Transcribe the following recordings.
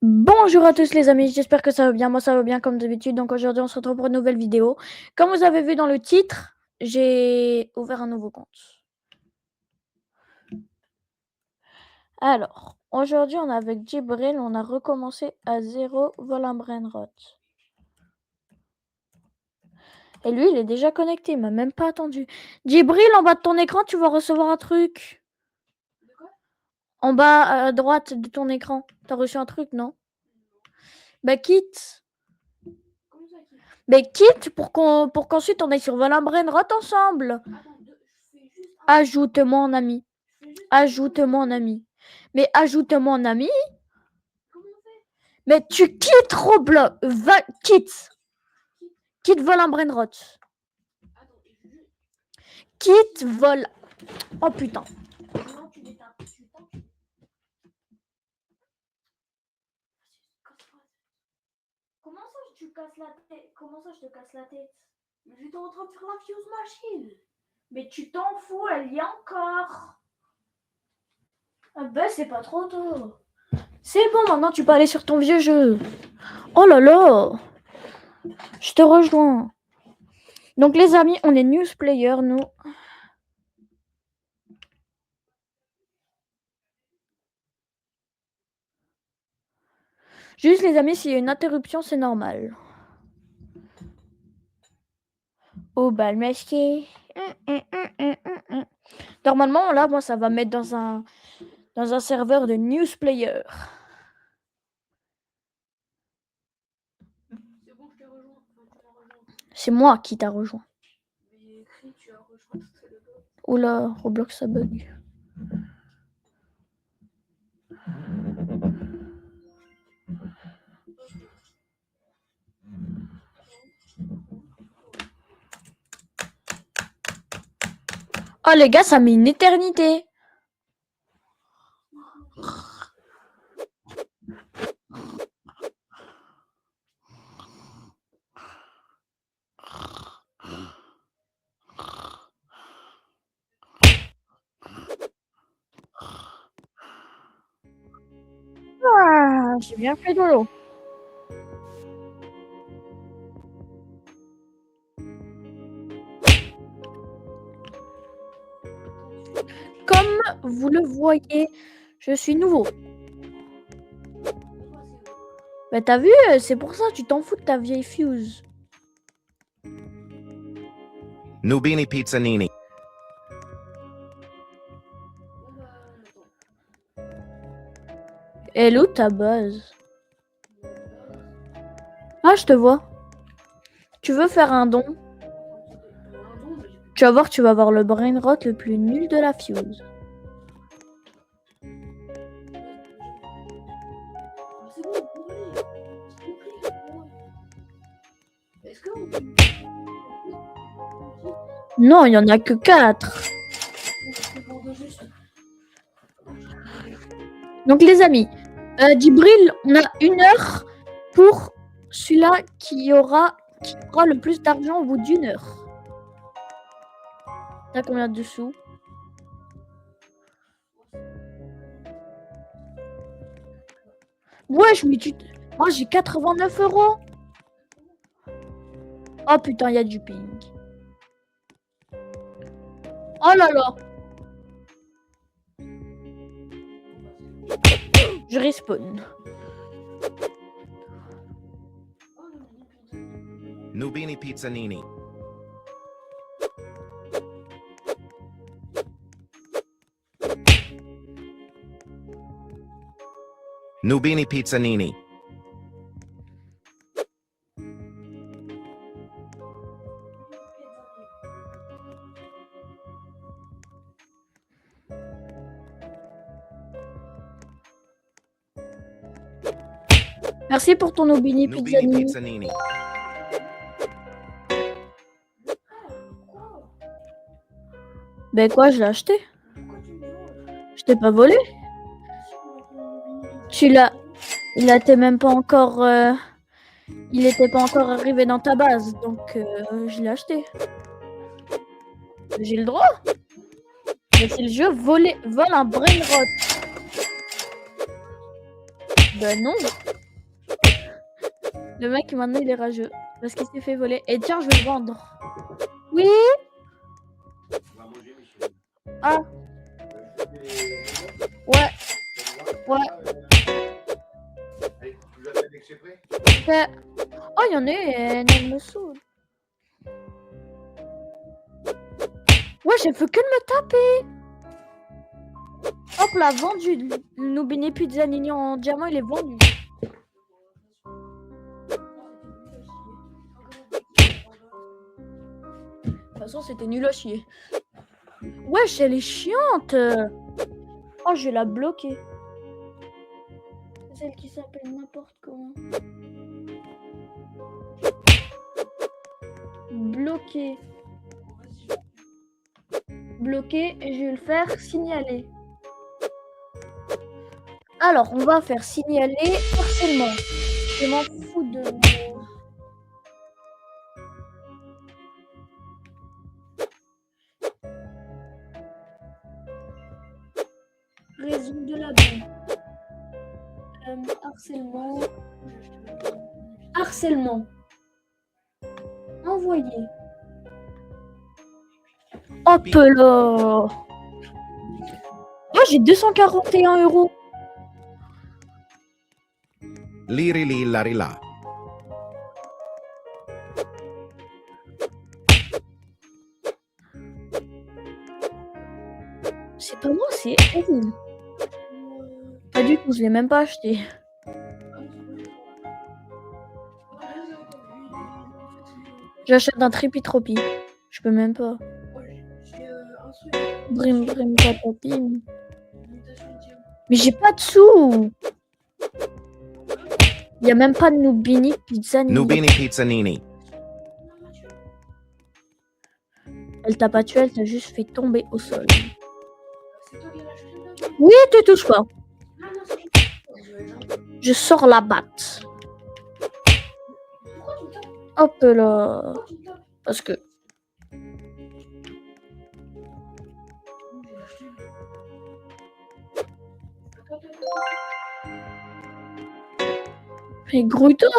Bonjour à tous les amis, j'espère que ça va bien. Moi ça va bien comme d'habitude. Donc aujourd'hui on se retrouve pour une nouvelle vidéo. Comme vous avez vu dans le titre, j'ai ouvert un nouveau compte. Alors, aujourd'hui on est avec Djibril, on a recommencé à 0 Brainrot. Et lui il est déjà connecté, il m'a même pas attendu. Djibril, en bas de ton écran tu vas recevoir un truc. De quoi? En bas à droite de ton écran, t'as reçu un truc, non? Bah quitte. Comment ça quitte? Bah quitte pour qu'ensuite on aille sur Brainrot ensemble. Attends, ajoute-moi en ami. Ajoute-moi en ami. Mais ajoute-moi en ami. Comment on fait? Mais tu quittes Roblox. Quitte Brainrot. Quitte Vol. Oh putain. Comment ça tu casses la tête? Comment ça je te casse la tête? Mais j'étais en train de faire la fuse machine. Mais tu t'en fous, elle y est encore. Ah bah c'est pas trop tôt. C'est bon, maintenant tu peux aller sur ton vieux jeu. Oh là là. Je te rejoins. Donc les amis, on est news player, nous. Juste les amis, s'il y a une interruption, c'est normal. Au bal masqué. Normalement, là, moi, ça va mettre dans un serveur de news player. C'est bon, je t'ai rejoint. C'est moi qui t'ai rejoint. Mais écrit, tu as rejoint. Oula, Roblox, ça bug. Oh les gars, ça met une éternité. Ah, j'ai bien fait Lolo. Comme vous le voyez, je suis nouveau. Bah t'as vu, c'est pour ça, tu t'en fous de ta vieille fuse. Nubini Pizzanini. Hello ta base. Ah, je te vois. Tu veux faire un don? Tu vas voir, tu vas avoir le brainrot le plus nul de la fuse. Non, il n'y en a que 4. Donc les amis, Djibril, on a 1 heure pour celui-là qui aura le plus d'argent au bout d'1 heure. T'as combien de sous? Wesh, mais moi j'ai 89 €. Oh putain, il y a du ping. Oh là là. Je respawn. Nubini Pizzanini. Nubini Pizzanini. Merci pour ton Nubini Pizzanini. Ben quoi, je l'ai acheté. Je t'ai pas volé. Il était même pas encore... il était pas encore arrivé dans ta base, donc je l'ai acheté. J'ai le droit. Mais c'est le jeu vole un brainrot. Ben non. Le mec maintenant il est rageux parce qu'il s'est fait voler. Et tiens, je vais le vendre. Oui. Ah. Ouais. Ouais. Ouais. Oh, il y en a une, elle me saoule. Ouais, j'ai fait que de me taper. Hop là, vendu. Nubini Pizzanini en diamant, il est vendu. De toute façon, c'était nul à chier. Wesh, elle est chiante. Oh, je vais la bloquer. Celle qui s'appelle n'importe comment. Bloquer. Bloquer et je vais le faire signaler. Alors, on va faire signaler harcèlement. Je m'en fous de... Raison de la banque. Harcèlement. Harcèlement. Envoyer. Hop là. Moi, j'ai 241 €. Liri li lari la. C'est pas moi, c'est elle. Pas du tout, je l'ai même pas acheté. J'achète un Tripitropi. Je peux même pas. Brim brim patapim. Mais j'ai pas de sous. Y a même pas de Nubini Pizzanini. Nubini Pizzanini. Elle t'a pas tué, elle t'a juste fait tomber au sol. Oui, te touche pas. Je sors la batte. Hop là. Parce que... Mais grouille-toi.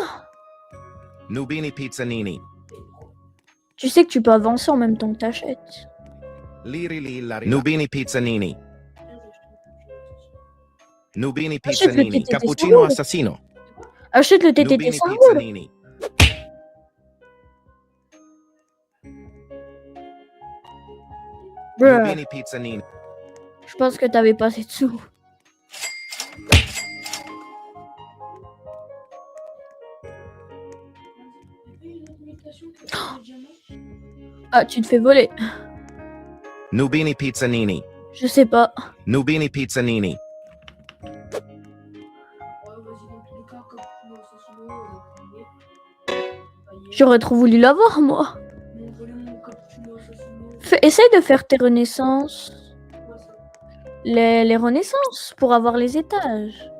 Nubini Pizzanini. Tu sais que tu peux avancer en même temps que t'achètes. Liri li lari. Nubini Pizzanini. Nubini Achète le Pizzanini. TTT Cappuccino Saoul. assassino. Achète le TTT Nubini Saoul. Pizzanini. Bruh. Nubini Pizzanini. Je pense que t'avais pas assez de sous. Ah, tu te fais voler. Nubini Pizzanini. Je sais pas. Nubini Pizzanini. J'aurais trop voulu l'avoir, moi. Essaye de faire tes renaissances. Les renaissances pour avoir les étages.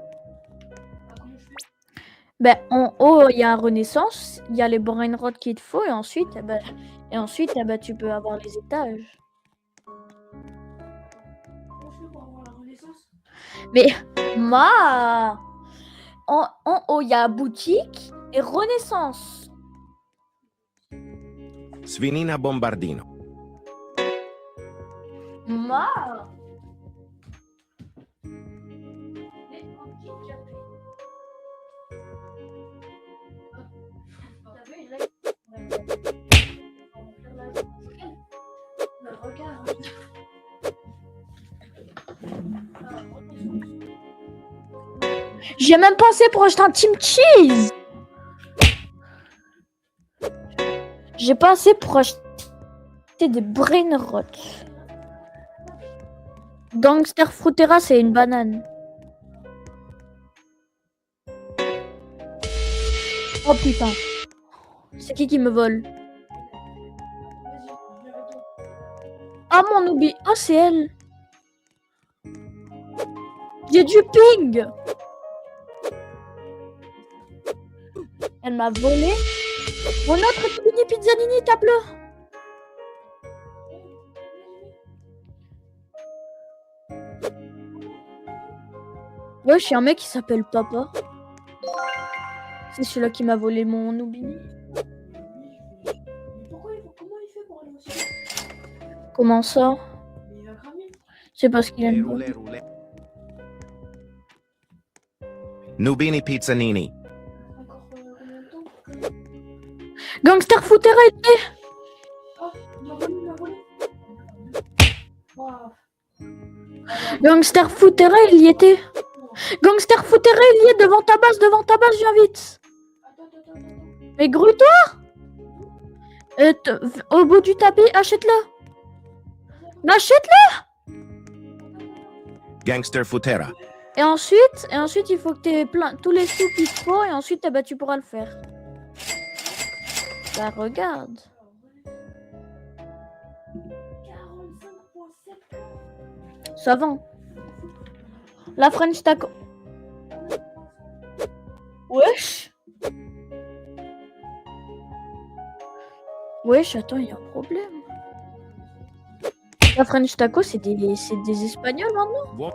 Ben, en haut, il y a renaissance, il y a les brainrot qu'il te faut, et ensuite, tu peux avoir les étages. Mais, en haut, il y a boutique et renaissance. Svinina Bombardino. J'ai même pensé pour acheter un Team Cheese. J'ai pensé pour acheter des brainrot. Gangster Fruitera, c'est une banane. Oh putain. C'est qui me vole? Ah mon oubli. Ah c'est elle. J'ai du ping. Elle m'a volé. Mon autre mini pizzanini table. Ouais, je suis un mec qui s'appelle Papa. C'est celui-là qui m'a volé mon Nubini. Comment il fait pour aller aussi vite? Comment ça? Mais il va cramer. C'est parce qu'il aime pas. Roulé, roulé. Nubini Pizzanini. Encore combien de temps? Gangster Footera, Ah, il m'a volé, il m'a volé. Waouh. Gangster Footera, il y était. Gangster Footera, il y est devant ta base, viens vite. Attends. Mais grue-toi. Au bout du tapis, achète-le. Mais achète-le. Gangster Futera. Et ensuite, il faut que tu aies tous les sous qu'il te faut et ensuite, eh ben, tu pourras le faire. Bah, regarde. 45,7. Ça va. La French Taco. Wesh. Wesh, attends, il y a un problème. La French Taco, c'est des Espagnols maintenant. Wo-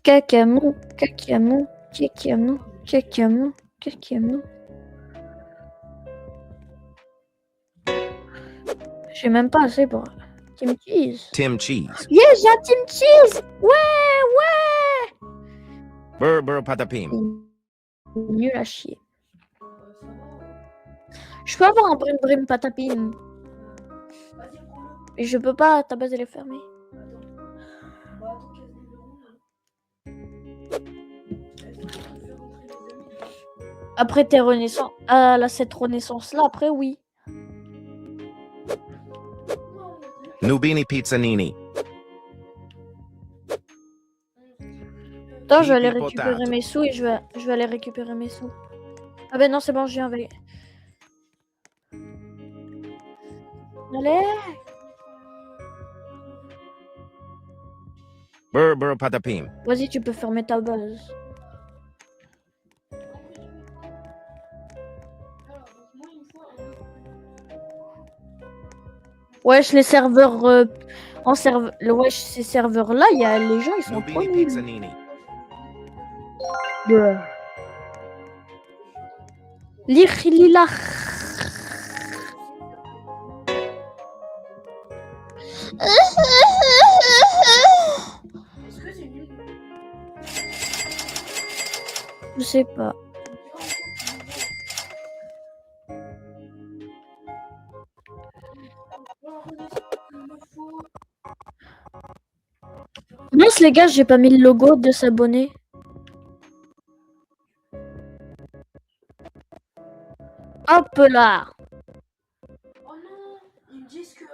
Cacamou. J'ai même pas assez pour Team Cheese. Tim Cheese. Yes, j'ai un Team Cheese. Ouais. Burr Patapim. Nul à chier. Je peux avoir un brim patapim. Vas-y, prends-le. Et je peux pas, ta base elle est fermée. Attends, qu'est-ce que je vais rentrer les amis. Après tes renaissances, là, cette renaissance là, après oui. Nubini Pizzanini. Attends, je vais aller Pipi récupérer potato. mes sous et je vais aller récupérer mes sous. Ah ben non, c'est bon, je viens avec. Allez. Burr Patapim. Vas-y, tu peux fermer ta base. Alors, donc moi, il me faut un... Wesh, les serveurs wesh, ces serveurs là, il y a les gens, ils sont trop Nubini nuls. Pizzanini. Bruh. Lila. Est-ce que c'est nul? Je sais pas. Mince les gars, j'ai pas mis le logo de s'abonner. Hop là. Oh non, ils me disent que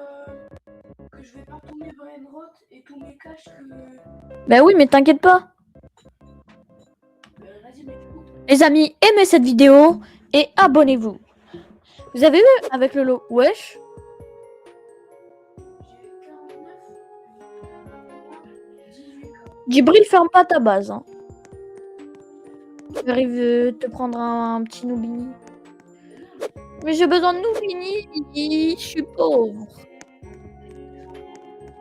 je vais perdre tous mes brainrot et tous mes caches que... Bah oui, mais t'inquiète pas. Vas-y, mais du coup... Les amis, aimez cette vidéo et abonnez-vous. Vous avez vu avec le logo? Wesh. J'ai 49... 18... Djibril, ferme pas ta base. Hein. J'arrive te prendre un petit Nubini. Mais j'ai besoin de Nubini. Je suis pauvre.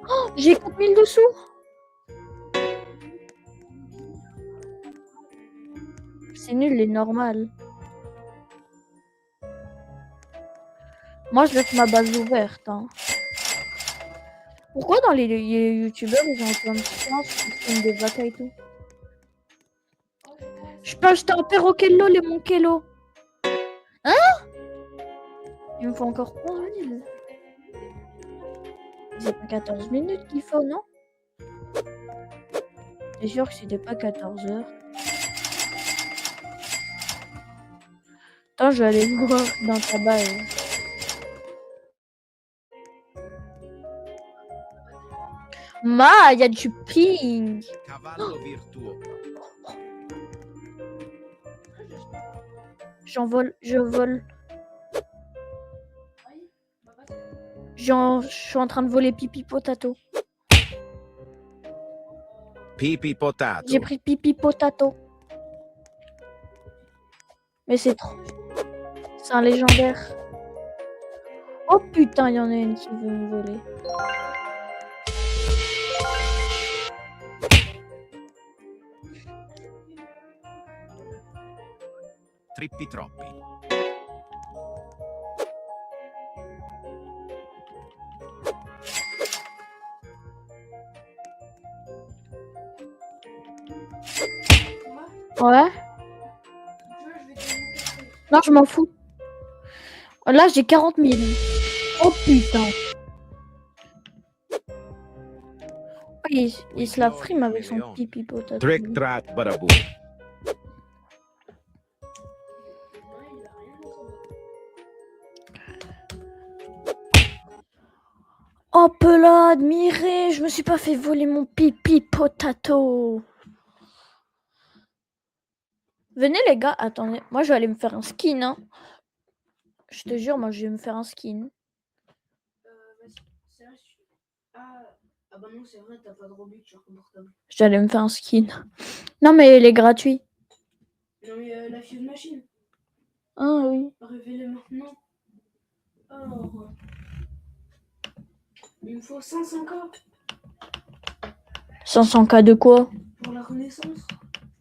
Oh, j'ai 4000 dessous. C'est nul et normal. Moi, je laisse ma base ouverte. Hein. Pourquoi dans les youtubeurs, ils ont plein de séances, ils font des batailles et tout? Je peux acheter un perroquet lol et mon Kello. Hein? Il me faut encore 11 000. C'est pas 14 minutes qu'il faut, non? C'est sûr que c'était pas 14 heures. Attends, je vais aller voir dans ta base. Il y a du ping. Cavallo Virtuo. Je vole. Je suis en train de voler pipi potato. Pipi potato. J'ai pris pipi potato. Mais c'est trop. C'est un légendaire. Oh putain, il y en a une qui veut me voler. Trippi troppi. Ouais. Tu vois, je vais te montrer. Non, je m'en fous. Là, j'ai 40 000. Oh putain. Oh, il se la frime avec son pipi potato. Trick track baraboo. Ouais, il a rien dans son dos. Oh pelade, mirez, je me suis pas fait voler mon pipi potato. Venez les gars, attendez, moi je vais aller me faire un skin. Hein. Je te jure, moi je vais me faire un skin. Vas-y, c'est vrai. Ah bah non, c'est vrai, t'as pas de Robux sur ton portable. Je vais aller me faire un skin. Non mais il est gratuit. Non mais la Fuse Machine, Ah oui. révélez maintenant. Alors, il me faut 500K 500K de quoi? pour la Renaissance.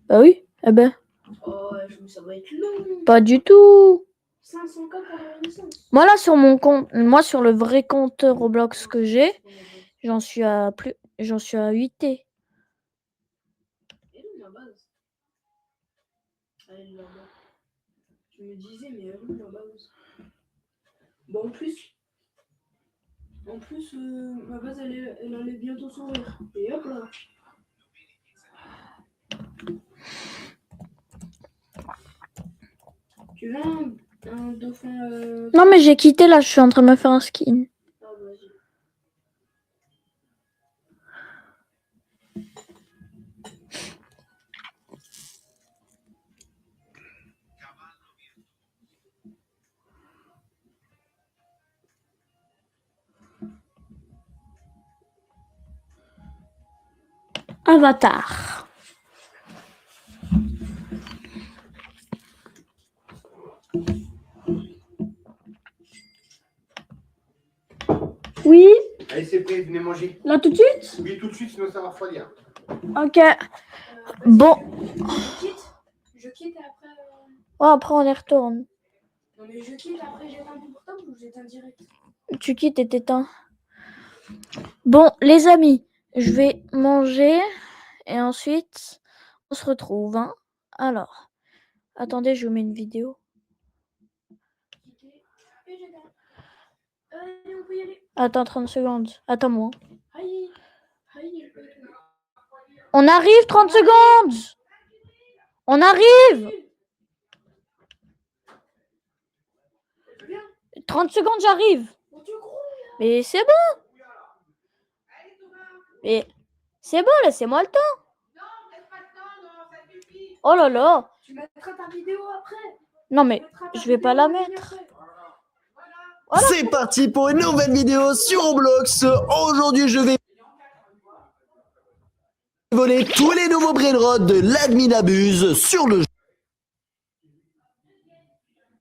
Bah oui, eh ben, Oh ouais, ça va être long. pas du tout. 500K pour la Renaissance. Moi là sur mon compte, moi sur le vrai compte Roblox que j'ai, j'en suis à 8T. Et où ma base? Elle est là-bas. Je me disais, mais elle est où ma base? Bon, en plus, ma base, elle allait bientôt s'ouvrir. Et hop là. Tu veux un dauphin Non mais j'ai quitté là, je suis en train de me faire un skin. Ah, vas-y. Avatar. Oui, Allez, c'est prêt, venez manger. là tout de suite? Oui, tout de suite, sinon ça va refroidir. Ok. Vas-y, Bon. Je quitte et après. Oh, après on y retourne. Non, mais je quitte après, j'éteins mon portable ou j'éteins direct? Tu quittes et t'éteins. Bon, les amis, je vais manger et ensuite on se retrouve. Hein. Alors, attendez, je vous mets une vidéo. Quitter et j'éteins. Allez, on peut y aller. Attends 30 secondes. Attends-moi. Aïe. Aïe. On arrive 30 secondes. On arrive. 30 secondes, j'arrive. Bon, tu crois? Mais c'est bon. Mais c'est bon, laissez-moi le temps. Oh là là. Tu mettras ta vidéo après. Non mais Tu mettras ta je vais pas la vidéo en ligne mettre. après. Voilà. C'est parti pour une nouvelle vidéo sur Roblox. Aujourd'hui, je vais voler tous les nouveaux brainrots de l'Adminabuse sur le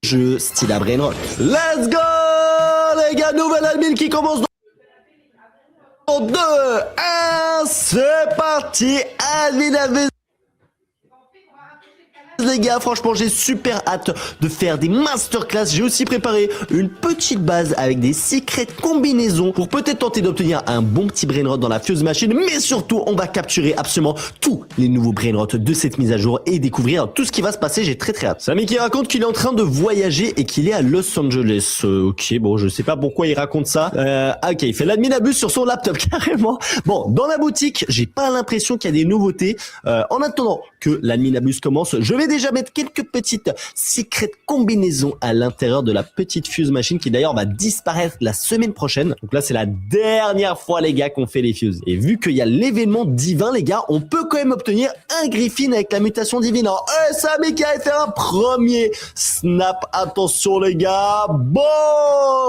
jeu Stila Brainrot. Let's go les gars, nouvelle admin qui commence dans 2, 1, c'est parti, Adminabuse. Les gars, franchement, j'ai super hâte de faire des masterclass. J'ai aussi préparé une petite base avec des secrets combinaisons pour peut-être tenter d'obtenir un bon petit brainrot dans la Fuse Machine. Mais surtout, on va capturer absolument tous les nouveaux brainrots de cette mise à jour et découvrir tout ce qui va se passer. J'ai très hâte. Samy qui raconte qu'il est en train de voyager et qu'il est à Los Angeles. Ok, bon, je sais pas pourquoi il raconte ça. Ok, il fait l'adminabuse sur son laptop carrément. Bon, dans la boutique, j'ai pas l'impression qu'il y a des nouveautés. En attendant que l'adminabuse commence, je vais déjà déjà mettre quelques petites secret combinaisons à l'intérieur de la petite fuse machine qui d'ailleurs va disparaître la semaine prochaine. Donc là, c'est la dernière fois, les gars, qu'on fait les fuses. Et vu qu'il y a l'événement divin, les gars, on peut quand même obtenir un Griffin avec la mutation divine. Alors, Samy qui a fait un premier snap. Attention, les gars. Bon,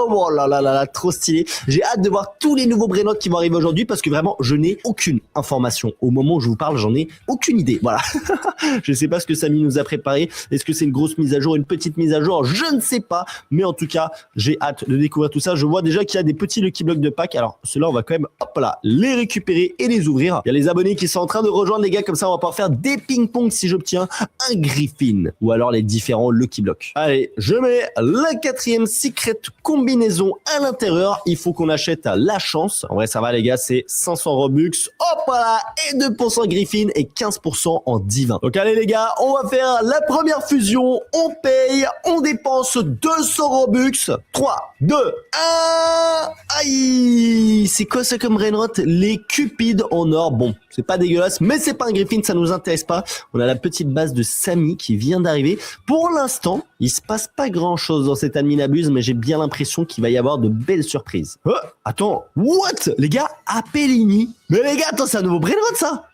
oh là là là là, trop stylé. J'ai hâte de voir tous les nouveaux brainotes qui vont arriver aujourd'hui parce que vraiment, je n'ai aucune information. Au moment où je vous parle, j'en ai aucune idée. Voilà. Je sais pas ce que Samy nous a préparé. Est-ce que c'est une grosse mise à jour, une petite mise à jour? Je ne sais pas. Mais en tout cas, j'ai hâte de découvrir tout ça. Je vois déjà qu'il y a des petits Lucky Blocks de pack. Alors, ceux-là, on va quand même, hop là, les récupérer et les ouvrir. Il y a les abonnés qui sont en train de rejoindre, les gars. Comme ça, on va pouvoir faire des ping-pong si j'obtiens un Griffin. Ou alors les différents Lucky Blocks. Allez, je mets la 4e secret combinaison à l'intérieur. Il faut qu'on achète la chance. En vrai, ça va, les gars. C'est 500 Robux. Hop là, et 2% Griffin et 15% en divin. Donc, allez, les gars, on va faire la première fusion. On paye, on dépense 200 Robux. 3, 2, 1. Aïe, c'est quoi ça comme brainrot? Les cupides en or. Bon, c'est pas dégueulasse, mais c'est pas un Griffin, ça nous intéresse pas. On a la petite base de Samy qui vient d'arriver. Pour l'instant, il se passe pas grand chose dans cette adminabuse, mais j'ai bien l'impression qu'il va y avoir de belles surprises. Oh, attends, what? Les gars, Apellini. Mais les gars, attends, c'est un nouveau brainrot, ça.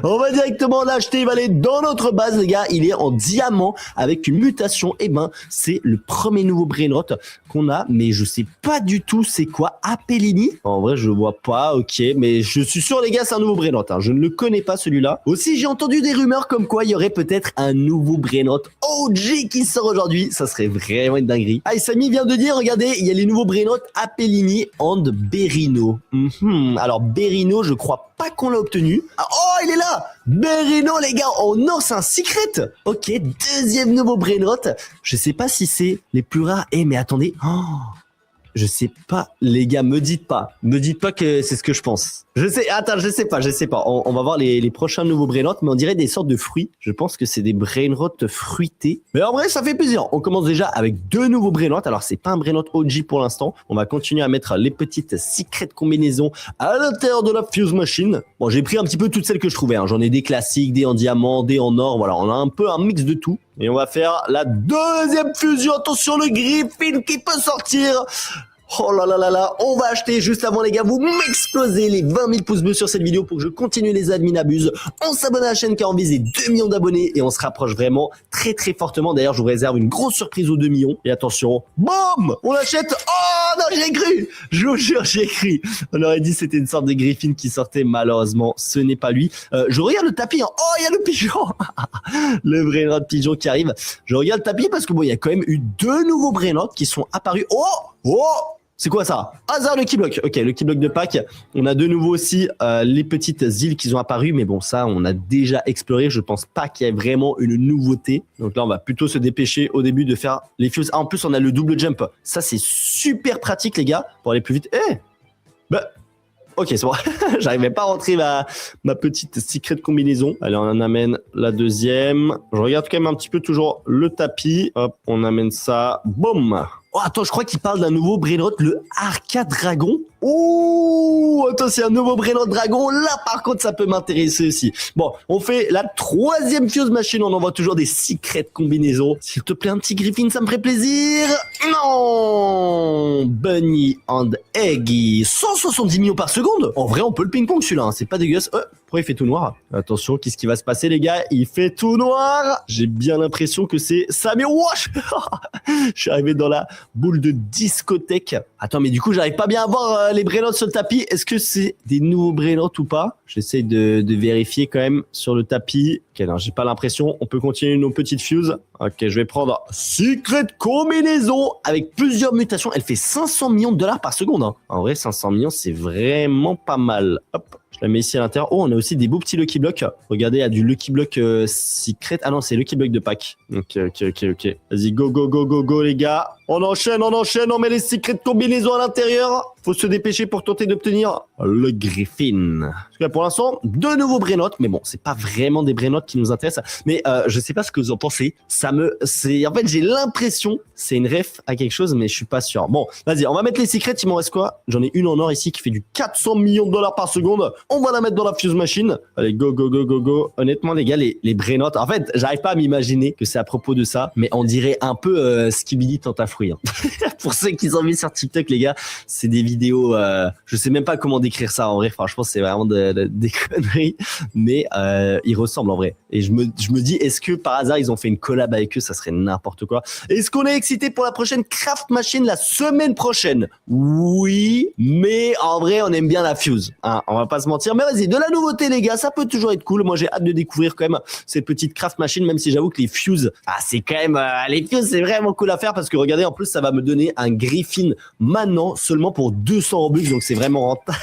On va directement l'acheter, il va aller dans notre base, les gars. Il est en diamant avec une mutation. Eh ben, c'est le premier nouveau brainrot qu'on a, mais je sais pas du tout c'est quoi Apellini. En vrai, je vois pas, ok, mais je suis sûr, les gars, c'est un nouveau brainrot. Hein. Je ne le connais pas, celui-là. Aussi, j'ai entendu des rumeurs comme quoi il y aurait peut-être un nouveau brainrot OG qui sort aujourd'hui. Ça serait vraiment une dinguerie. Ah, et Samy vient de dire, regardez, il y a les nouveaux brainrots Apellini and Berino. Alors, Berino, je crois pas qu'on l'a obtenu. Ah, oh, il est là! Berino, les gars, oh non, c'est un secret! Ok, deuxième nouveau brainrot. Je sais pas si c'est les plus rares. Eh, mais attendez. Oh, je sais pas, les gars, me dites pas que c'est ce que je pense. Je sais pas. On va voir les prochains nouveaux brainrots, mais on dirait des sortes de fruits. Je pense que c'est des brainrots fruités. Mais en vrai, ça fait plaisir. On commence déjà avec 2 nouveaux brainrots. Alors, c'est pas un brainrot OG pour l'instant. On va continuer à mettre les petites secret combinaisons à l'intérieur de la fuse machine. Bon, j'ai pris un petit peu toutes celles que je trouvais. Hein. J'en ai des classiques, des en diamant, des en or. Voilà, on a un peu un mix de tout. Et on va faire la deuxième fusion. Attention, le Griffin qui peut sortir. Oh là là là là, on va acheter juste avant, les gars, vous m'explosez les 20 000 pouces bleus sur cette vidéo pour que je continue les adminabuse. On s'abonne à la chaîne car on vise les 2 millions d'abonnés et on se rapproche vraiment très très fortement. D'ailleurs, je vous réserve une grosse surprise aux 2 millions. Et attention, boum, on l'achète. Oh non, j'ai cru. Je vous jure, j'ai cru. On aurait dit que c'était une sorte de Griffin qui sortait. Malheureusement, ce n'est pas lui. Je regarde le tapis. Hein. Oh, il y a le pigeon. Le brainrot pigeon qui arrive. Je regarde le tapis parce que bon, il y a quand même eu 2 nouveaux brainrots qui sont apparus. Oh. C'est quoi ça? Hasard Lucky Block. Ok, Lucky Block de pack. On a de nouveau aussi les petites îles qui ont apparu. Mais bon, ça, on a déjà exploré. Je pense pas qu'il y ait vraiment une nouveauté. Donc là, on va plutôt se dépêcher au début de faire les fuses. Ah, en plus, on a le double jump. Ça, c'est super pratique, les gars, pour aller plus vite. Ok, c'est bon. J'arrivais pas à rentrer ma petite secret combinaison. Allez, on en amène la deuxième. Je regarde quand même un petit peu toujours le tapis. Hop, on amène ça. Boum. Oh, attends, je crois qu'il parle d'un nouveau brainrot, le Arca Dragon. Oh, attends, c'est un nouveau brainrot dragon. Là, par contre, ça peut m'intéresser aussi. Bon, on fait la 3e fuse machine. On envoie toujours des secret combinaisons. S'il te plaît, un petit Griffin, ça me ferait plaisir. Non, Bunny and Eggy. 170 millions par seconde. En vrai, on peut le ping-pong celui-là. Hein. C'est pas dégueulasse. Pourquoi il fait tout noir? Attention, qu'est-ce qui va se passer, les gars? Il fait tout noir. J'ai bien l'impression que c'est ça. Mais wesh, je suis arrivé dans la boule de discothèque. Attends, mais du coup, j'arrive pas bien à voir les brainrots sur le tapis. Est-ce que c'est des nouveaux brainrots ou pas? J'essaie de vérifier quand même sur le tapis. Ok, non, j'ai pas l'impression. On peut continuer nos petites fuses. Ok, je vais prendre Secret Combinaison avec plusieurs mutations. Elle fait 500 millions de dollars par seconde. Hein. En vrai, 500 millions, c'est vraiment pas mal. Hop. Je la mets ici à l'intérieur. Oh, on a aussi des beaux petits Lucky Blocks. Regardez, il y a du Lucky Block Secret. Ah non, c'est Lucky Block de pack. Ok. Vas-y, go, les gars. On enchaîne. On met les Secret Combinaisons à l'intérieur. faut se dépêcher pour tenter d'obtenir le Griffin. En tout cas, pour l'instant, 2 nouveaux Brainottes, mais bon, c'est pas vraiment des Brainottes qui nous intéressent. Mais je sais pas ce que vous en pensez. En fait, j'ai l'impression, c'est une ref à quelque chose, mais je suis pas sûr. Bon, vas-y, on va mettre les secrets. Il m'en reste quoi? J'en ai une en or ici qui fait du 400 millions de dollars par seconde. On va la mettre dans la Fuse Machine. Allez, go, go, go, go, go. Honnêtement, les gars, les Brainottes, en fait, j'arrive pas à m'imaginer que c'est à propos de ça, mais on dirait un peu Skibidi Tentafruit. Hein. Pour ceux qui ont vu sur TikTok, les gars, c'est des vidéos, je sais même pas comment décrire ça en vrai. Franchement, c'est vraiment des conneries, mais ils ressemblent en vrai. Et je me dis, est-ce que par hasard ils ont fait une collab avec eux? Ça serait n'importe quoi. Est-ce qu'on est excité pour la prochaine Craft Machine la semaine prochaine? Oui, mais en vrai, on aime bien la Fuse. Hein, on va pas se mentir. Mais vas-y, de la nouveauté, les gars, ça peut toujours être cool. Moi, j'ai hâte de découvrir quand même cette petite Craft Machine, même si j'avoue que les Fuse, c'est quand même, les Fuse, c'est vraiment cool à faire parce que regardez, en plus, ça va me donner un Griffin maintenant seulement pour 200 Robux, donc c'est vraiment rentable.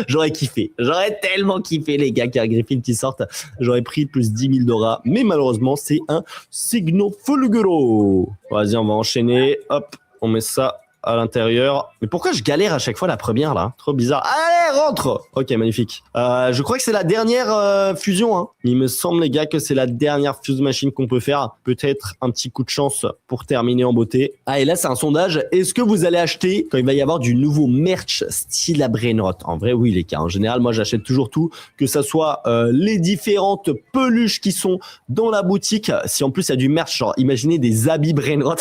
J'aurais kiffé. J'aurais tellement kiffé, les gars, qu'il y a un Griffin qui sorte. J'aurais pris plus 10 000 dollars. Mais malheureusement, c'est un Signo Fulguro. Vas-y, on va enchaîner. Hop, on met ça à l'intérieur. Mais pourquoi je galère à chaque fois la première, là? Trop bizarre. Allez, rentre! Ok, magnifique. Je crois que c'est la dernière fusion. Hein. Il me semble, les gars, que c'est la dernière Fuse Machine qu'on peut faire. Peut-être un petit coup de chance pour terminer en beauté. Ah, et là, c'est un sondage. Est-ce que vous allez acheter quand il va y avoir du nouveau merch style à Brainrot? En vrai, oui, les gars. En général, moi, j'achète toujours tout. Que ça soit les différentes peluches qui sont dans la boutique. Si en plus, il y a du merch, genre, imaginez des habits Brainrot.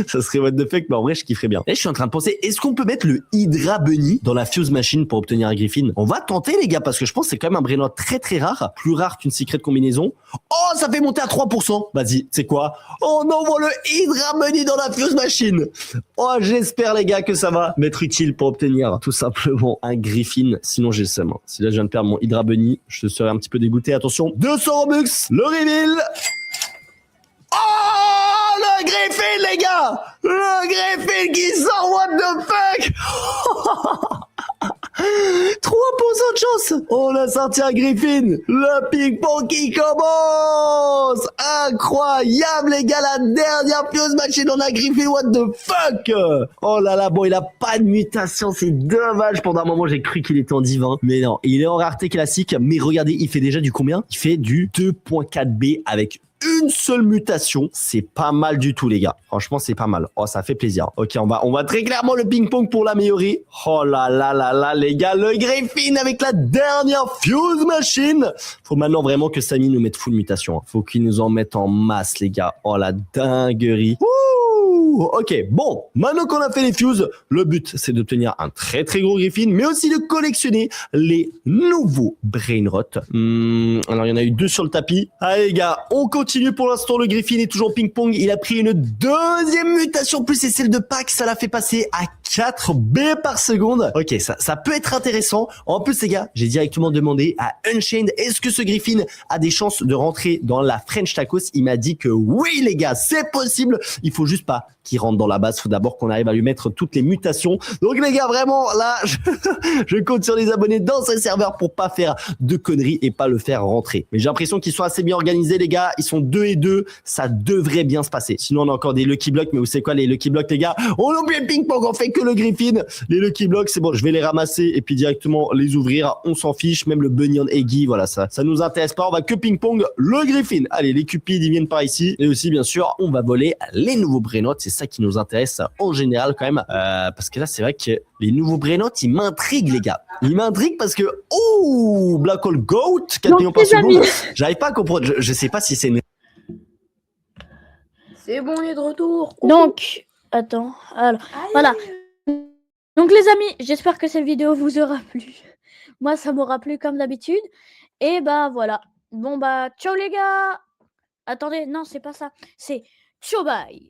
Ça serait what the fuck, mais en vrai, je kifferais bien. Et je suis en train de penser, est-ce qu'on peut mettre le Hydra Bunny dans la Fuse Machine pour obtenir un Griffin? On va tenter, les gars, parce que je pense que c'est quand même un Brainrot très très rare, plus rare qu'une secret combinaison. Oh, ça fait monter à 3%. Vas-y, c'est quoi? On envoie le Hydra Bunny dans la Fuse Machine. Oh, j'espère, les gars, que ça va m'être utile pour obtenir tout simplement un Griffin. Sinon, j'ai le seum. Si là, je viens de perdre mon Hydra Bunny, je serais un petit peu dégoûté. Attention, 200 Robux, le reveal. Oh, le Griffin, les gars! Le Griffin qui sort, what the fuck! 3% de chance! On a sorti un Griffin! Le ping-pong qui commence! Incroyable, les gars! La dernière Fuse Machine, on a Griffin, what the fuck! Oh là là, bon, il a pas de mutation, c'est dommage. Pendant un moment, j'ai cru qu'il était en divin. Mais non, il est en rareté classique. Mais regardez, il fait déjà du combien? Il fait du 2.4B avec une seule mutation, c'est pas mal du tout, les gars. Franchement, c'est pas mal. Oh, ça fait plaisir. Ok, on va très clairement le ping-pong pour l'améliorer. Oh là là là là, les gars, le Griffin avec la dernière Fuse Machine. Faut maintenant vraiment que Samy nous mette full mutation. Faut qu'il nous en mette en masse, les gars. Oh, la dinguerie. Ok, bon, maintenant qu'on a fait les fuses, le but c'est d'obtenir un très très gros Griffin, mais aussi de collectionner les nouveaux Brainrot. Alors il y en a eu 2 sur le tapis. Allez les gars, on continue pour l'instant, le Griffin est toujours ping-pong, il a pris une deuxième mutation, plus c'est celle de Pack, ça l'a fait passer à 4 B par seconde. Ok, ça peut être intéressant. En plus les gars, j'ai directement demandé à Unchained, est-ce que ce Griffin a des chances de rentrer dans la French Tacos? Il m'a dit que oui les gars, c'est possible, il faut juste pas qu'il rentre dans la base, faut d'abord qu'on arrive à lui mettre toutes les mutations. Donc les gars, vraiment là, je compte sur les abonnés dans ce serveur pour pas faire de conneries et pas le faire rentrer. Mais j'ai l'impression qu'ils sont assez bien organisés les gars, ils sont 2 et 2, ça devrait bien se passer. Sinon on a encore des Lucky Blocks, mais vous savez quoi les Lucky Blocks les gars? On oublie le ping-pong, on fait que le Griffin. Les Lucky Blocks, c'est bon, je vais les ramasser et puis directement les ouvrir, on s'en fiche. Même le Bunny and Eggy, voilà, ça nous intéresse pas, on va que ping-pong le Griffin. Allez, les cupides ils viennent par ici. Et aussi bien sûr, on va voler les nouveaux Brainrot, c'est ça qui nous intéresse en général quand même, parce que là c'est vrai que les nouveaux Brainrot ils m'intriguent les gars, ils m'intriguent parce que Black Hole Goat 4 millions par seconde, j'arrive pas à comprendre, je sais pas si c'est une... C'est bon, on est de retour. Donc, attends, alors, voilà. Donc les amis, j'espère que cette vidéo vous aura plu. Moi ça m'aura plu comme d'habitude. Et bah voilà. Bon bah ciao les gars. Attendez, non c'est pas ça. C'est ciao bye.